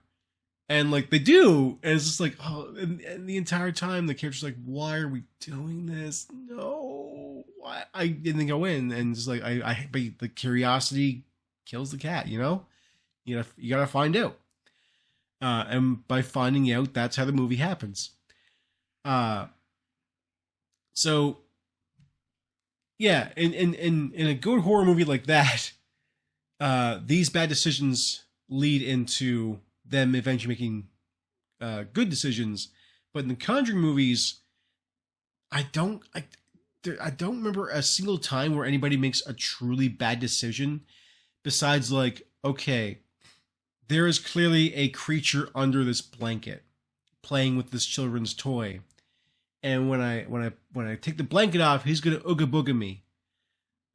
and like they do, and it's just like and the entire time the character's like, why are we doing this? No, why? I didn't go in, and it's like but the curiosity kills the cat, you gotta find out, and by finding out, that's how the movie happens. So yeah, in a good horror movie like that, these bad decisions lead into them eventually making good decisions. But in the Conjuring movies, I don't remember a single time where anybody makes a truly bad decision. Besides, like, okay, there is clearly a creature under this blanket playing with this children's toy, and when I take the blanket off, he's gonna ooga booga me.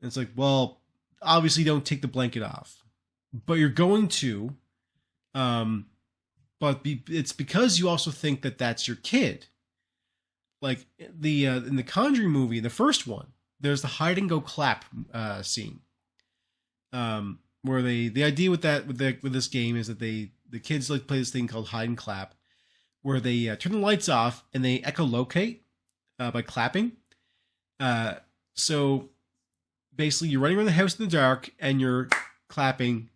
And it's like, well, obviously don't take the blanket off, but you're going to, it's because you also think that that's your kid. Like in the Conjuring movie, the first one, there's the hide and go clap scene. Where the idea with this game is that the kids like play this thing called hide and clap, where they turn the lights off and they echolocate by clapping. So basically, you're running around the house in the dark and you're clapping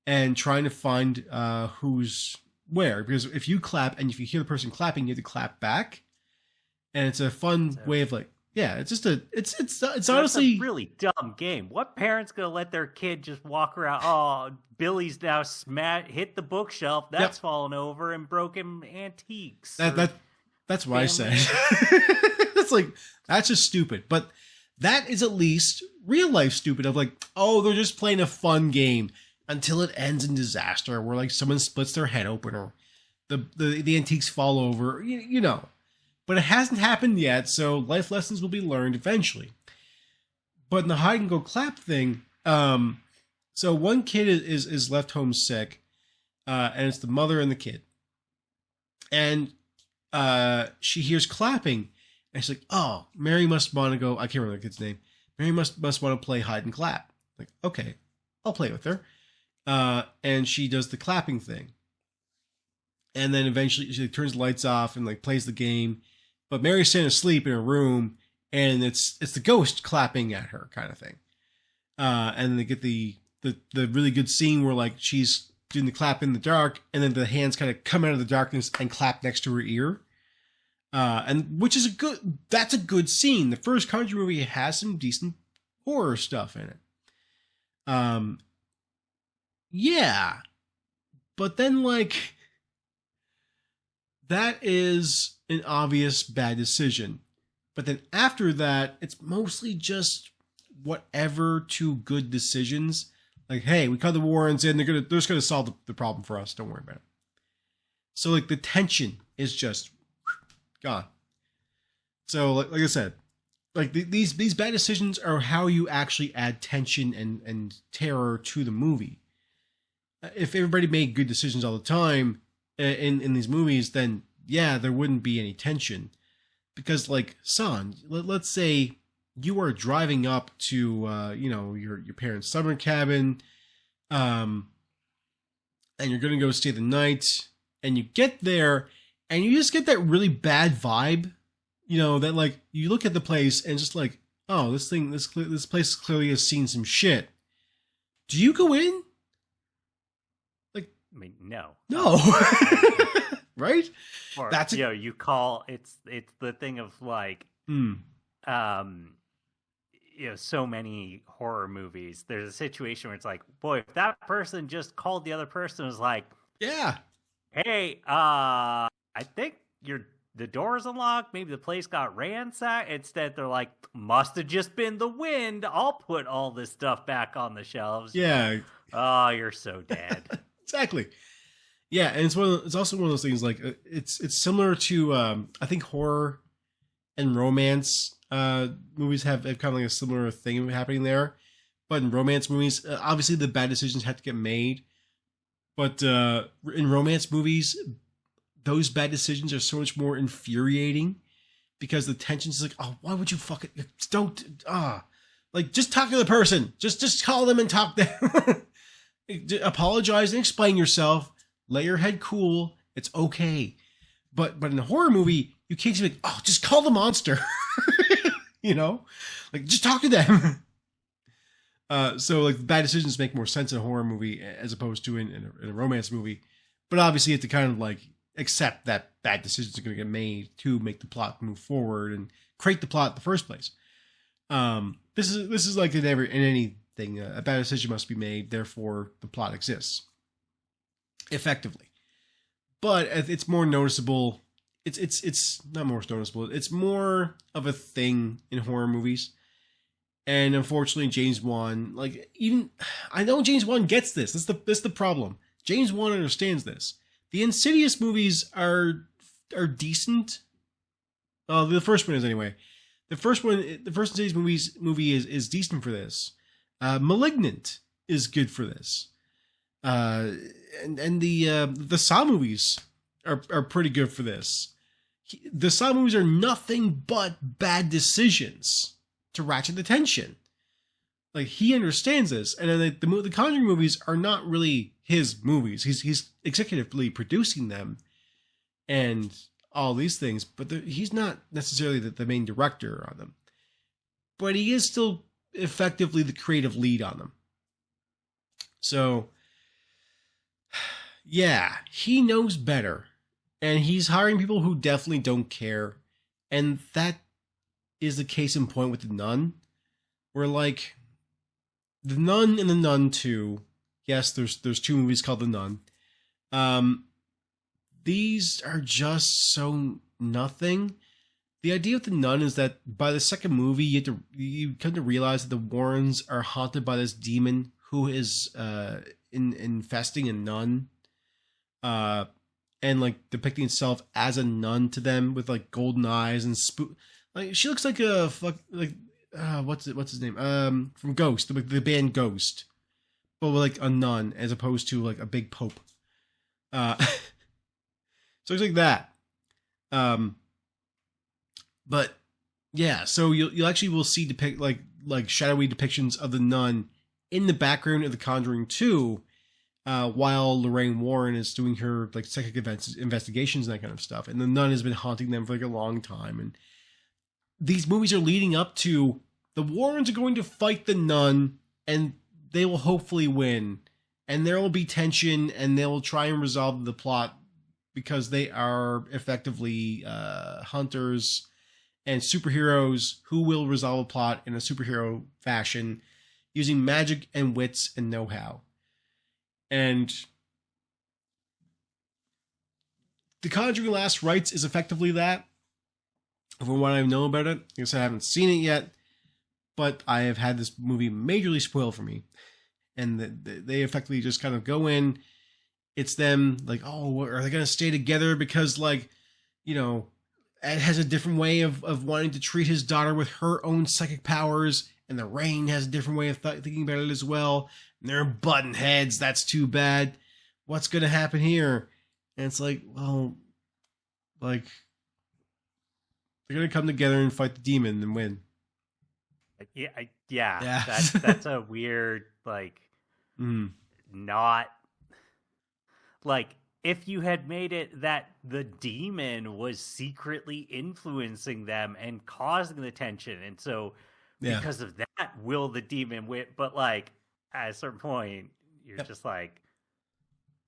and trying to find who's where. Because if you clap and if you hear the person clapping, you have to clap back, and it's a fun way of like. Yeah, it's just it's honestly a really dumb game. What parent's gonna let their kid just walk around? Oh, Billy's now hit the bookshelf that's fallen over and broken antiques. That's what I say. It's like that's just stupid. But that is at least real life stupid. Of like, oh, they're just playing a fun game until it ends in disaster, where like someone splits their head open or the antiques fall over. You know. But it hasn't happened yet, so life lessons will be learned eventually. But in the hide and go clap thing, so one kid is left home sick, and it's the mother and the kid. And she hears clapping, and she's like, oh, Mary must want to go, I can't remember the kid's name. Mary must want to play hide and clap. Like, okay, I'll play with her. And she does the clapping thing. And then eventually she turns the lights off and like plays the game. But Mary's staying asleep in her room, and it's the ghost clapping at her kind of thing. And then they get the really good scene where like she's doing the clap in the dark, and then the hands kind of come out of the darkness and clap next to her ear. And which is that's a good scene. The first Conjuring movie has some decent horror stuff in it. Yeah. But then, like, that is an obvious bad decision. But then after that, it's mostly just whatever two good decisions. Like, hey, we cut the Warrens in. They're just gonna solve the problem for us. Don't worry about it. So like the tension is just gone. So like I said, like these bad decisions are how you actually add tension and terror to the movie. If everybody made good decisions all the time in these movies, then yeah, there wouldn't be any tension. Because like, son, let's say you are driving up to your parents' summer cabin, and you're gonna go stay the night, and you get there, and you just get that really bad vibe, that like you look at the place and just like, oh, this place clearly has seen some shit. Do you go in? Like, I mean, no. Right? Or, you call it's the thing of like, so many horror movies. There's a situation where it's like, boy, if that person just called the other person and was like, yeah, hey, I think the door's unlocked. Maybe the place got ransacked. Instead, they're like, must have just been the wind. I'll put all this stuff back on the shelves. Yeah. Oh, you're so dead. Exactly. Yeah, and it's also one of those things like it's similar to I think horror and romance movies have kind of like a similar thing happening there. But in romance movies, obviously the bad decisions have to get made. But in romance movies, those bad decisions are so much more infuriating because the tension is like, oh, why would you fucking don't like just talk to the person, just call them and talk to them. Apologize and explain yourself. Let your head cool. It's okay. But in a horror movie, you can't just be like, oh, just call the monster. Like just talk to them. So like bad decisions make more sense in a horror movie as opposed to in a romance movie. But obviously you have to kind of like accept that bad decisions are going to get made to make the plot move forward and create the plot in the first place. This is like in anything, a bad decision must be made, therefore the plot exists effectively. But it's more noticeable. It's not more noticeable. It's more of a thing in horror movies. And unfortunately, James Wan, I know James Wan gets this. That's the problem. James Wan understands this. The Insidious movies are decent. The first one is anyway. The first Insidious movie is decent for this. Malignant is good for this. And the Saw movies are pretty good for this. The Saw movies are nothing but bad decisions to ratchet the tension. Like, he understands this, and then the Conjuring movies are not really his movies. He's executively producing them and all these things, but he's not necessarily the main director on them. But he is still effectively the creative lead on them. So, yeah, he knows better, and he's hiring people who definitely don't care, and that is the case in point with The Nun, where like The Nun and The Nun 2, yes, there's two movies called The Nun. These are just so nothing. The idea of The Nun is that by the second movie, you come to realize that the Warrens are haunted by this demon who is infesting a nun, and like depicting itself as a nun to them with like golden eyes and like she looks like a what's his name from Ghost, the band Ghost, but with like a nun as opposed to like a big pope. So it's like that. But yeah, so you actually will see like shadowy depictions of the nun in the background of The Conjuring 2, while Lorraine Warren is doing her like psychic investigations and that kind of stuff, and the nun has been haunting them for like a long time. And these movies are leading up to the Warrens are going to fight the nun, and they will hopefully win, and there will be tension, and they will try and resolve the plot because they are effectively hunters and superheroes who will resolve a plot in a superhero fashion using magic and wits and know-how. And The Conjuring Last Rites is effectively that. From what I know about it, I guess I haven't seen it yet, but I have had this movie majorly spoiled for me. And they effectively just kind of go in. It's them like, oh, are they going to stay together? Because like, you know, Ed has a different way of wanting to treat his daughter with her own psychic powers. And the Rain has a different way of thinking about it as well. And they're button heads. That's too bad. What's going to happen here? And it's like, well, like, they're going to come together and fight the demon and win. Yeah. That's a weird, like, not, like, if you had made it that the demon was secretly influencing them and causing the tension, and so because of that, will the demon win? But, like, at a certain point, you're just like,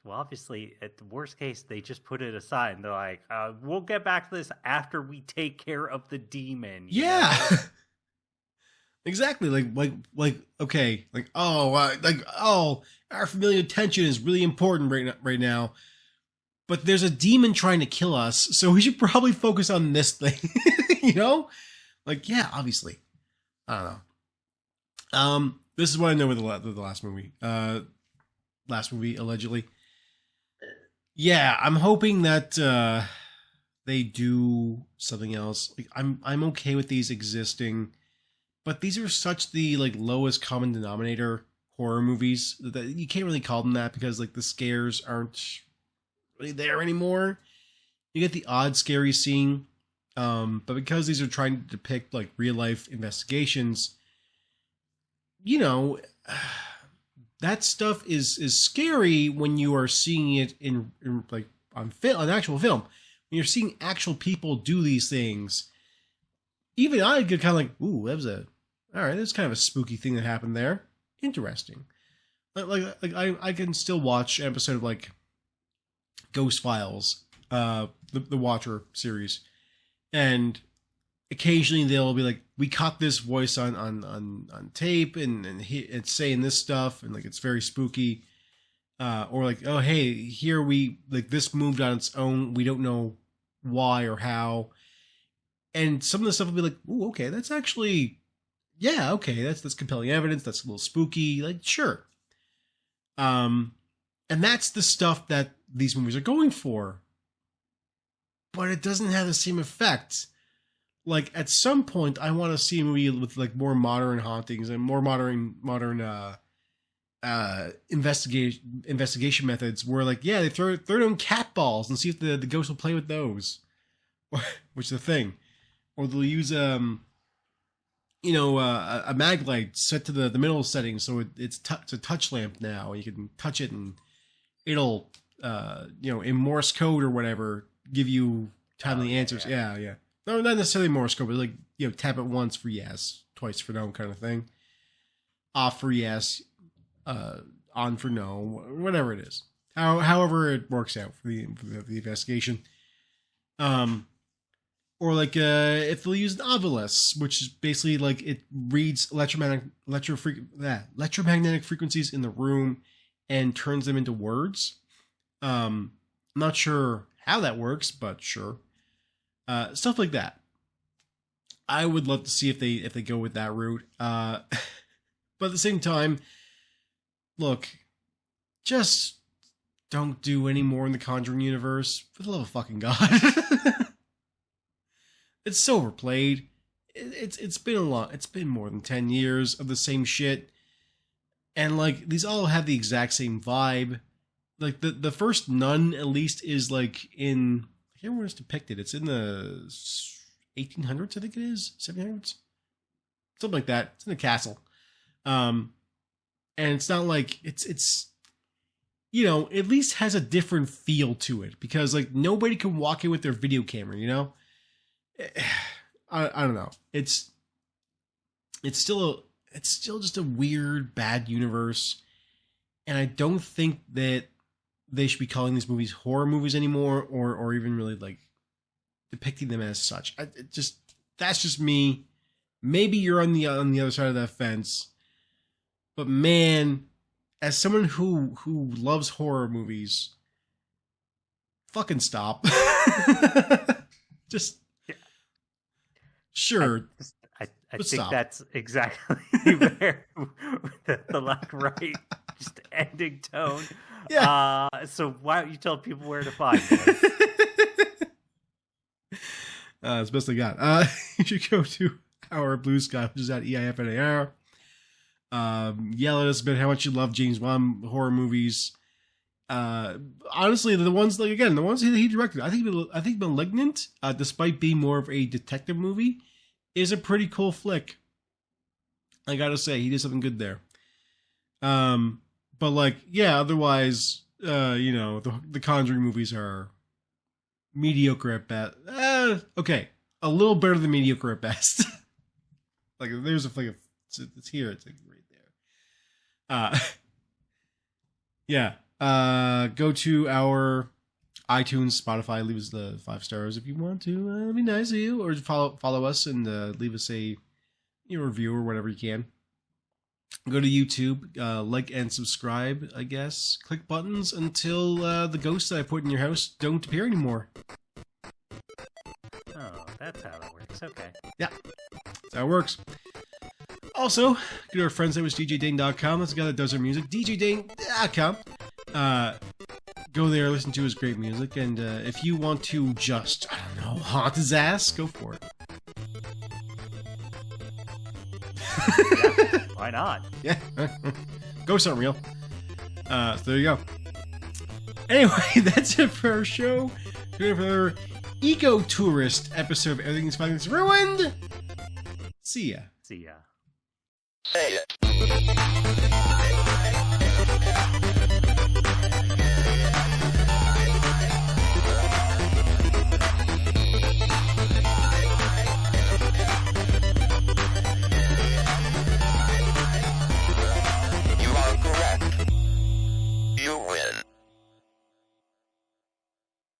well, obviously, at the worst case, they just put it aside and they're like, we'll get back to this after we take care of the demon. Yeah. Exactly. Like, okay. Like, our familial tension is really important right now. But there's a demon trying to kill us, so we should probably focus on this thing. You know? Like, yeah, obviously. I don't know. This is what I know with the last movie. Last movie, allegedly. Yeah, I'm hoping that they do something else. Like, I'm okay with these existing, but these are such the like lowest common denominator horror movies that you can't really call them that because like the scares aren't really there anymore. You get the odd scary scene, but because these are trying to depict like real life investigations, you know. That stuff is scary when you are seeing it in like on actual film. When you're seeing actual people do these things, even I get kind of like, ooh, that's kind of a spooky thing that happened there. Interesting. Like I can still watch an episode of like Ghost Files, the Watcher series, and occasionally they'll be like, we caught this voice on tape and it's saying this stuff and like it's very spooky, or like, oh hey, here we like this moved on its own, we don't know why or how, and some of the stuff will be like, ooh, okay, that's actually, yeah, okay, that's compelling evidence, that's a little spooky, like sure, and that's the stuff that these movies are going for, but it doesn't have the same effect. Like at some point, I want to see a movie with like more modern hauntings and more modern investigation methods. Where like, yeah, they throw down cat balls and see if the ghost will play with those, which is the thing, or they'll use a mag light set to the middle setting so it's a touch lamp now. You can touch it and it'll in Morse code or whatever give you timely answers. Yeah. No, not necessarily Morse code, but like, tap it once for yes, twice for no kind of thing. Off for yes, on for no, whatever it is. However it works out for the investigation. Or like if they'll use an Ovilus, which is basically like it reads electromagnetic frequencies in the room and turns them into words. I'm not sure how that works, but sure. Stuff like that. I would love to see if they go with that route. But at the same time, look, just don't do any more in the Conjuring universe. For the love of fucking God. It's so overplayed. It's been a lot. It's been more than 10 years of the same shit. And like these all have the exact same vibe. Like the first Nun at least is like in, I can't remember where it's depicted. It's in the 1800s, I think it is. 1700s? Something like that. It's in a castle. And it's not like it's at least has a different feel to it because like nobody can walk in with their video camera, I don't know. It's still just a weird, bad universe. And I don't think that they should be calling these movies horror movies anymore, or even really like depicting them as such. That's just me. Maybe you're on the other side of that fence, but man, as someone who loves horror movies, fucking stop. Just sure. I think stop. that's exactly where the like right just ending tone. Yeah. So why don't you tell people where to find it? It's the best I got. You should go to our Blue Sky, which is at EIFNAR. Yell at us about how much you love James Wan horror movies. Honestly, the ones that he directed, I think Malignant, despite being more of a detective movie, is a pretty cool flick. I gotta say, he did something good there. But like, yeah, otherwise, the Conjuring movies are mediocre at best. Okay, a little better than mediocre at best. Like, there's it's here, it's like right there. Yeah. Go to our iTunes, Spotify, leave us the 5 stars if you want to. It'd be nice of you. Or follow us and leave us a review or whatever you can. Go to YouTube, like and subscribe, I guess. Click buttons until the ghosts that I put in your house don't appear anymore. Oh, that's how that works. Okay. Yeah, that's how it works. Also, go to our friends at DJDane.com. That's the guy that does our music. DJDane.com. Go there, listen to his great music, and if you want to just, I don't know, haunt his ass, go for it. Yeah, why not? Yeah. Ghosts aren't real. So there you go. Anyway, that's it for our show. For our Eco-Tourist episode of Everything's Fine It's Ruined. See ya. See ya. Say it.